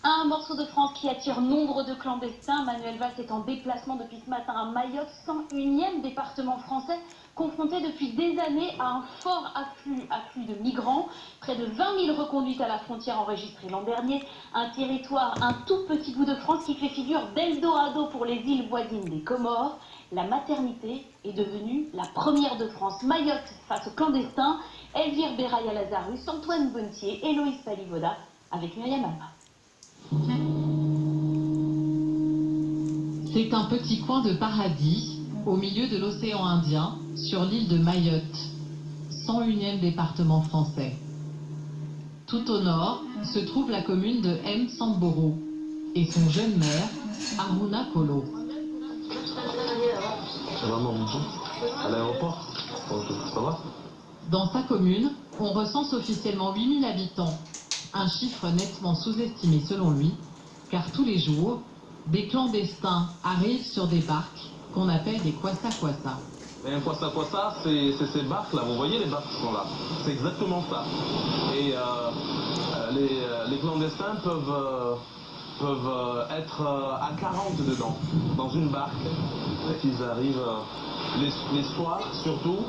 Un morceau de France qui attire nombre de clandestins. Manuel Valls est en déplacement depuis ce matin à Mayotte, 101e département français, confronté depuis des années à un fort afflux de migrants. Près de 20 000 reconduites à la frontière enregistrées l'an dernier. Un territoire, un tout petit bout de France qui fait figure d'Eldorado pour les îles voisines des Comores. La maternité est devenue la première de France. Mayotte face aux clandestins. Elvire Beraya-Lazarus, Antoine Bontier, Héloïse Palivoda avec Myriam Alma. C'est un petit coin de paradis au milieu de l'océan Indien sur l'île de Mayotte, 101e département français. Tout au nord se trouve la commune de M'Samboro et son jeune maire, Aruna Kolo. Ça va, maman? À l'aéroport? Ça va? Dans sa commune, on recense officiellement 8000 habitants, un chiffre nettement sous-estimé selon lui, car tous les jours, des clandestins arrivent sur des barques qu'on appelle des kwassa-kwassa. Un kwassa-kwassa, c'est ces barques-là, vous voyez les barques qui sont là, c'est exactement ça. Et les clandestins peuvent être à 40 dedans, dans une barque. Ils arrivent les soirs surtout.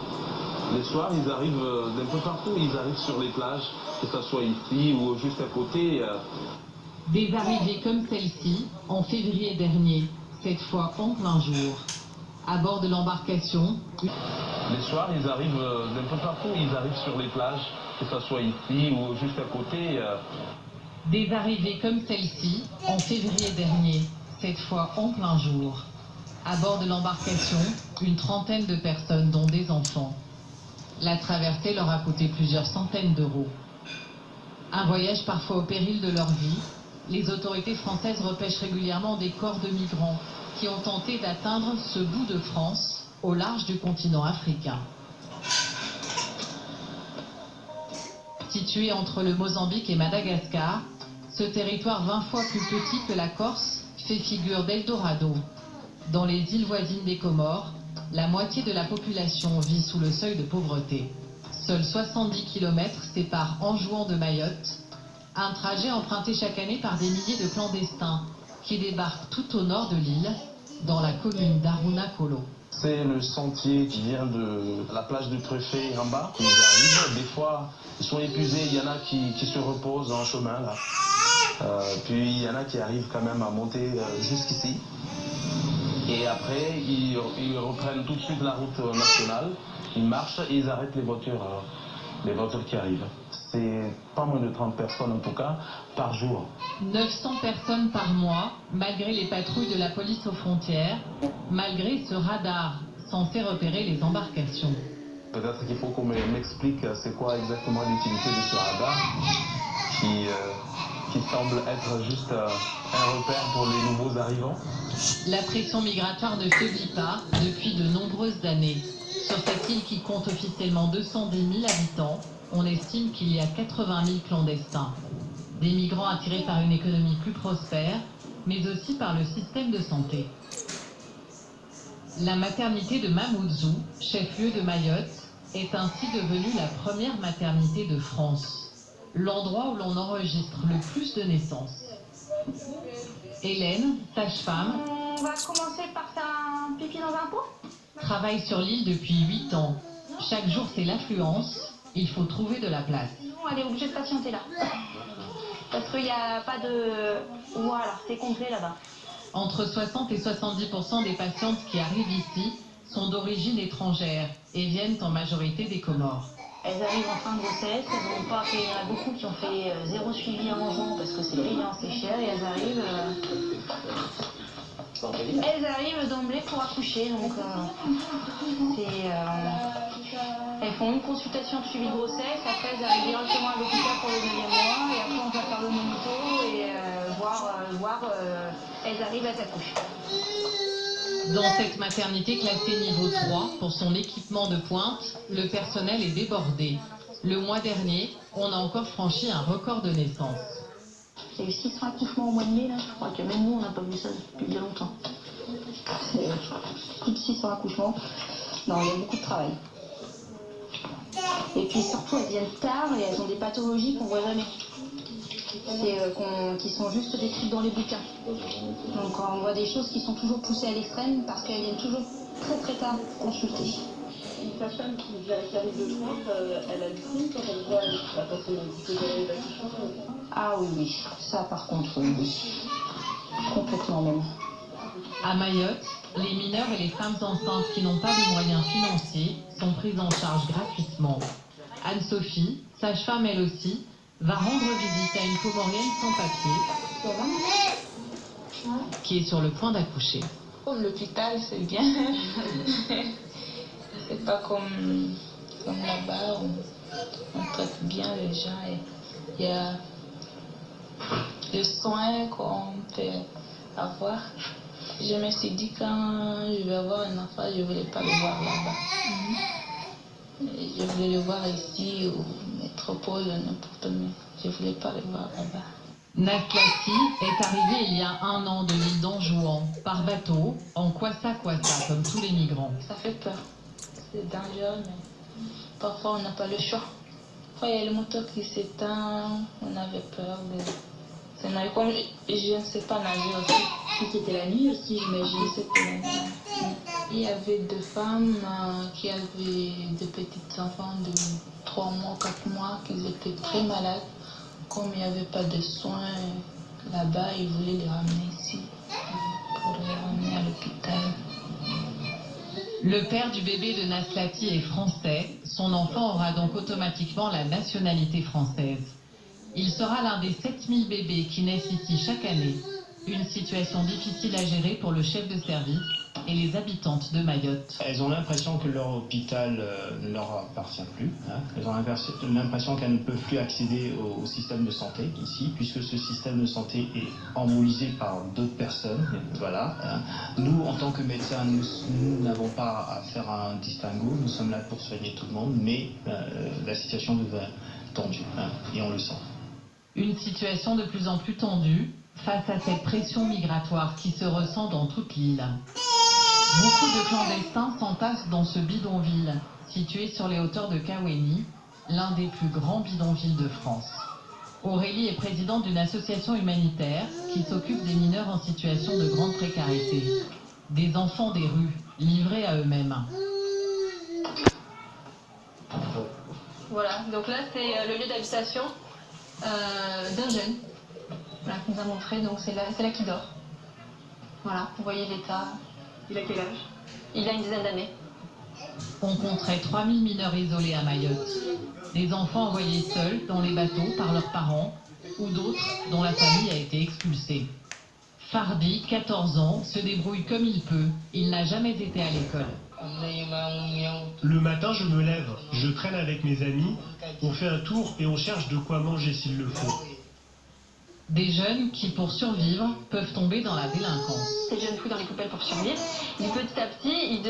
Les soirs, ils arrivent d'un peu partout, ils arrivent sur les plages, que ce soit ici ou juste à côté. Des arrivées comme celle-ci, en février dernier, cette fois en plein jour. À bord de l'embarcation... Les soirs, ils arrivent d'un peu partout, ils arrivent sur les plages, que ce soit ici ou juste à côté. Des arrivées comme celle-ci, en février dernier, cette fois en plein jour. À bord de l'embarcation, une trentaine de personnes, dont des enfants. La traversée leur a coûté plusieurs centaines d'euros. Un voyage parfois au péril de leur vie. Les autorités françaises repêchent régulièrement des corps de migrants qui ont tenté d'atteindre ce bout de France au large du continent africain. Situé entre le Mozambique et Madagascar, ce territoire 20 fois plus petit que la Corse fait figure d'Eldorado. Dans les îles voisines des Comores, la moitié de la population vit sous le seuil de pauvreté. Seuls 70 km séparent Anjouan de Mayotte, un trajet emprunté chaque année par des milliers de clandestins qui débarquent tout au nord de l'île, dans la commune d'Aruna Kolo. C'est le sentier qui vient de la plage du Préfet en bas. Ils arrivent, des fois ils sont épuisés, il y en a qui se reposent en chemin là. Puis il y en a qui arrivent quand même à monter jusqu'ici. Et après, ils reprennent tout de suite la route nationale, ils marchent et ils arrêtent les voitures qui arrivent. C'est pas moins de 30 personnes en tout cas, par jour. 900 personnes par mois, malgré les patrouilles de la police aux frontières, malgré ce radar censé repérer les embarcations. Peut-être qu'il faut qu'on m'explique c'est quoi exactement l'utilité de ce radar qui semble être juste un repère pour les nouveaux arrivants. La pression migratoire ne faiblit pas depuis de nombreuses années. Sur cette île qui compte officiellement 210 000 habitants, on estime qu'il y a 80 000 clandestins. Des migrants attirés par une économie plus prospère, mais aussi par le système de santé. La maternité de Mamoudzou, chef-lieu de Mayotte, est ainsi devenue la première maternité de France. L'endroit où l'on enregistre le plus de naissances. Hélène, sage-femme, On va commencer par faire un pipi dans un pot. travaille sur l'île depuis 8 ans. Chaque jour, c'est l'affluence. Il faut trouver de la place. Sinon, elle est obligée de patienter là. Parce qu'il n'y a pas de... Voilà, c'est complet là-bas. Entre 60 et 70% des patientes qui arrivent ici sont d'origine étrangère et viennent en majorité des Comores. Elles arrivent en fin de grossesse, elles n'ont pas fait, il y en a beaucoup qui ont fait zéro suivi en enfant parce que c'est payant, c'est cher, et elles arrivent d'emblée pour accoucher, donc elles font une consultation de suivi de grossesse, après elles arrivent directement à l'hôpital pour le 9e mois, et après on va faire le monito et elles arrivent, elles accouchent. Dans cette maternité classée niveau 3 pour son équipement de pointe, le personnel est débordé. Le mois dernier, on a encore franchi un record de naissance. Il y a eu 600 accouchements au mois de mai, là. Je crois que même nous, on n'a pas vu ça depuis bien longtemps. C'est plus de 600 accouchements. Non, il y a beaucoup de travail. Et puis surtout, elles viennent tard et elles ont des pathologies qu'on voit jamais. qui sont juste décrites dans les bouquins. Donc on voit des choses qui sont toujours poussées à l'extrême parce qu'elles viennent toujours très très tard consulter. Une sage-femme qui arrive de France, elle a du coup quand elle voit la personne qui peut aller à Ah oui, ça par contre, oui. Complètement même. À Mayotte, les mineurs et les femmes enceintes qui n'ont pas de moyens financiers sont prises en charge gratuitement. Anne-Sophie, sage-femme elle aussi, va rendre visite à une Comorienne sans papier qui est sur le point d'accoucher. L'hôpital, c'est bien. C'est pas comme là-bas où on traite bien les gens. Il y a les soins qu'on peut avoir. Je me suis dit quand je vais avoir un enfant, je ne voulais pas le voir là-bas. Je voulais le voir ici, ou métropole, n'importe où. Je ne voulais pas le voir là-bas. Naslati est arrivée il y a 1 an de l'île d'Anjouan, par bateau, en kwassa, comme tous les migrants. Ça fait peur. C'est dangereux, mais parfois on n'a pas le choix. Parfois il y a le moteur qui s'éteint, on avait peur de... Comme je ne sais pas nager aussi. C'était la nuit aussi, j'imagine. C'était la nuit. Il y avait 2 femmes qui avaient des petits enfants de 3 mois, 4 mois, qui étaient très malades. Comme il n'y avait pas de soins là-bas, ils voulaient les ramener ici pour les ramener à l'hôpital. Le père du bébé de Naslati est français. Son enfant aura donc automatiquement la nationalité française. Il sera l'un des 7000 bébés qui naissent ici chaque année. Une situation difficile à gérer pour le chef de service et les habitantes de Mayotte. Elles ont l'impression que leur hôpital ne leur appartient plus. Elles ont l'impression qu'elles ne peuvent plus accéder au système de santé ici, puisque ce système de santé est embolisé par d'autres personnes. Voilà. Nous, en tant que médecins, nous n'avons pas à faire un distinguo. Nous sommes là pour soigner tout le monde, mais la situation devient tendue, et on le sent. Une situation de plus en plus tendue face à cette pression migratoire qui se ressent dans toute l'île. Beaucoup de clandestins s'entassent dans ce bidonville, situé sur les hauteurs de Kaweni, l'un des plus grands bidonvilles de France. Aurélie est présidente d'une association humanitaire qui s'occupe des mineurs en situation de grande précarité. Des enfants des rues, livrés à eux-mêmes. Voilà, donc là c'est le lieu d'habitation d'un jeune, voilà, qui nous a montré, donc c'est là qu'il dort. Voilà, vous voyez l'état. Il a quel âge? Il a une dizaine d'années. On compterait 3000 mineurs isolés à Mayotte. Des enfants envoyés seuls dans les bateaux par leurs parents ou d'autres dont la famille a été expulsée. Fardi, 14 ans, se débrouille comme il peut. Il n'a jamais été à l'école. Le matin, je me lève, je traîne avec mes amis, on fait un tour et on cherche de quoi manger s'il le faut. Des jeunes qui, pour survivre, peuvent tomber dans la délinquance. Ces jeunes fouillent dans les poubelles pour survivre. Et petit à petit,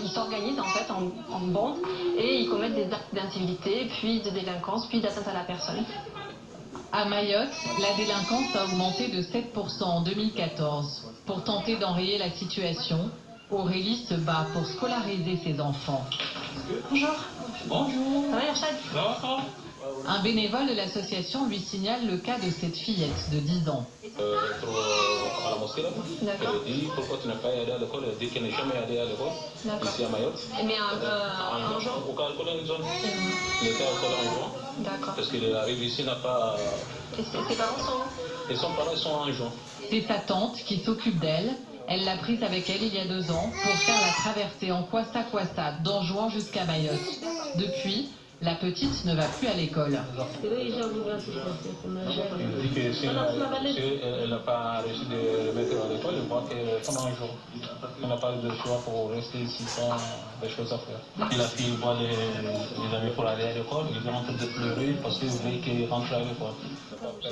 ils s'organisent en fait en bande et ils commettent des actes d'incivilité, puis de délinquance, puis d'atteinte à la personne. À Mayotte, la délinquance a augmenté de 7% en 2014. Pour tenter d'enrayer la situation, Aurélie se bat pour scolariser ses enfants. Bonjour. Bonjour. Ça va, Yershad? Ça va? Un bénévole de l'association lui signale le cas de cette fillette de 10 ans. À la mosquée là. D'accord. Elle dit pourquoi tu n'as pas allé à l'école. Elle dit qu'elle n'est jamais allée à l'école ici à Mayotte. Mais un jour. Au cas de une zone. Il était au collège en juin. D'accord. Parce qu'il arrive ici, n'a pas. Et ses parents sont où? Et son parents sont en juin. C'est sa tante qui s'occupe d'elle. Elle l'a prise avec elle il y a 2 ans pour faire la traversée en kwassa d'Anjouan jusqu'à Mayotte. Depuis, la petite ne va plus à l'école. Elle dit que si elle n'a pas réussi de le mettre à l'école, elle voit que pendant un jour, elle n'a pas eu de choix pour rester ici sans des choses à faire. Et la fille voit les amis pour aller à l'école, ils ont en train de pleurer parce qu'ils voulaient qu'elle rentre à l'école.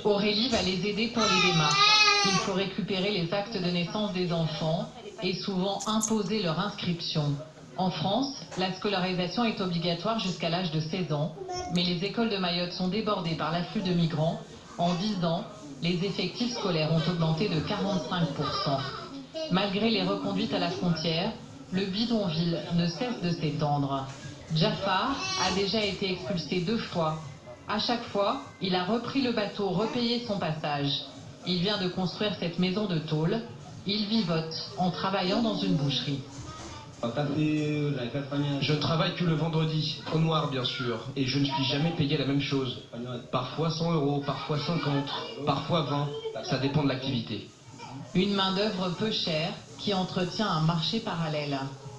Aurélie va les aider pour les démarches. Il faut récupérer les actes de naissance des enfants et souvent imposer leur inscription. En France, la scolarisation est obligatoire jusqu'à l'âge de 16 ans, mais les écoles de Mayotte sont débordées par l'afflux de migrants. En 10 ans, les effectifs scolaires ont augmenté de 45%. Malgré les reconduites à la frontière, le bidonville ne cesse de s'étendre. Jafar a déjà été expulsé 2 fois. À chaque fois, il a repris le bateau, repayé son passage. Il vient de construire cette maison de tôle. Il vivote en travaillant dans une boucherie. Je travaille que le vendredi, au noir bien sûr, et je ne suis jamais payé la même chose. Parfois 100 €, parfois 50, parfois 20, ça dépend de l'activité. Une main-d'œuvre peu chère qui entretient un marché parallèle.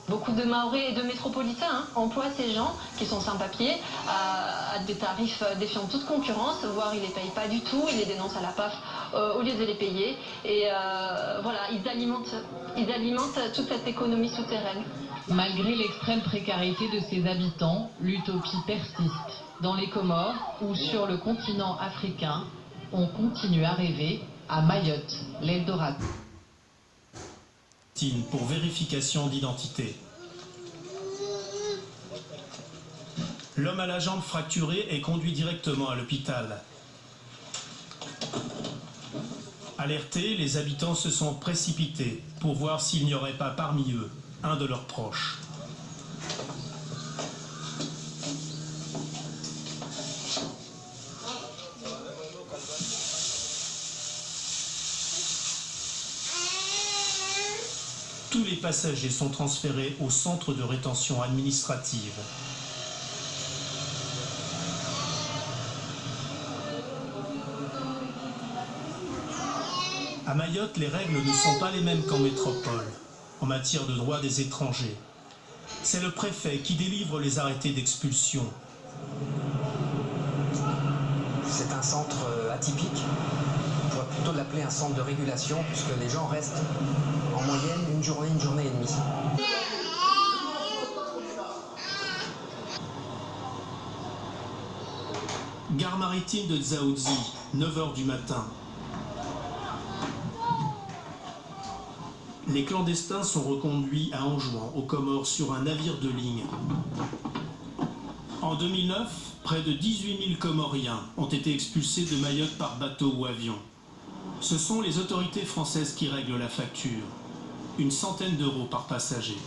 Beaucoup de Mahorais et de métropolitains emploient ces gens qui sont sans papier à des tarifs défiant toute concurrence, voire ils ne les payent pas du tout, ils les dénoncent à la PAF au lieu de les payer. Et voilà, ils alimentent toute cette économie souterraine. Malgré l'extrême précarité de ses habitants, l'utopie persiste. Dans les Comores ou sur le continent africain, on continue à rêver à Mayotte, l'Eldorado. Pour vérification d'identité. L'homme à la jambe fracturée est conduit directement à l'hôpital. Alertés, les habitants se sont précipités pour voir s'il n'y aurait pas parmi eux un de leurs proches. Tous les passagers sont transférés au centre de rétention administrative. À Mayotte, les règles ne sont pas les mêmes qu'en métropole, en matière de droit des étrangers. C'est le préfet qui délivre les arrêtés d'expulsion. C'est un centre atypique. On pourrait plutôt l'appeler un centre de régulation, puisque les gens restent en moyenne une journée et demie. Gare maritime de Dzaoudzi, 9 h du matin. Les clandestins sont reconduits à Anjouan, aux Comores, sur un navire de ligne. En 2009, près de 18 000 Comoriens ont été expulsés de Mayotte par bateau ou avion. Ce sont les autorités françaises qui règlent la facture. Une centaine d'euros par passager.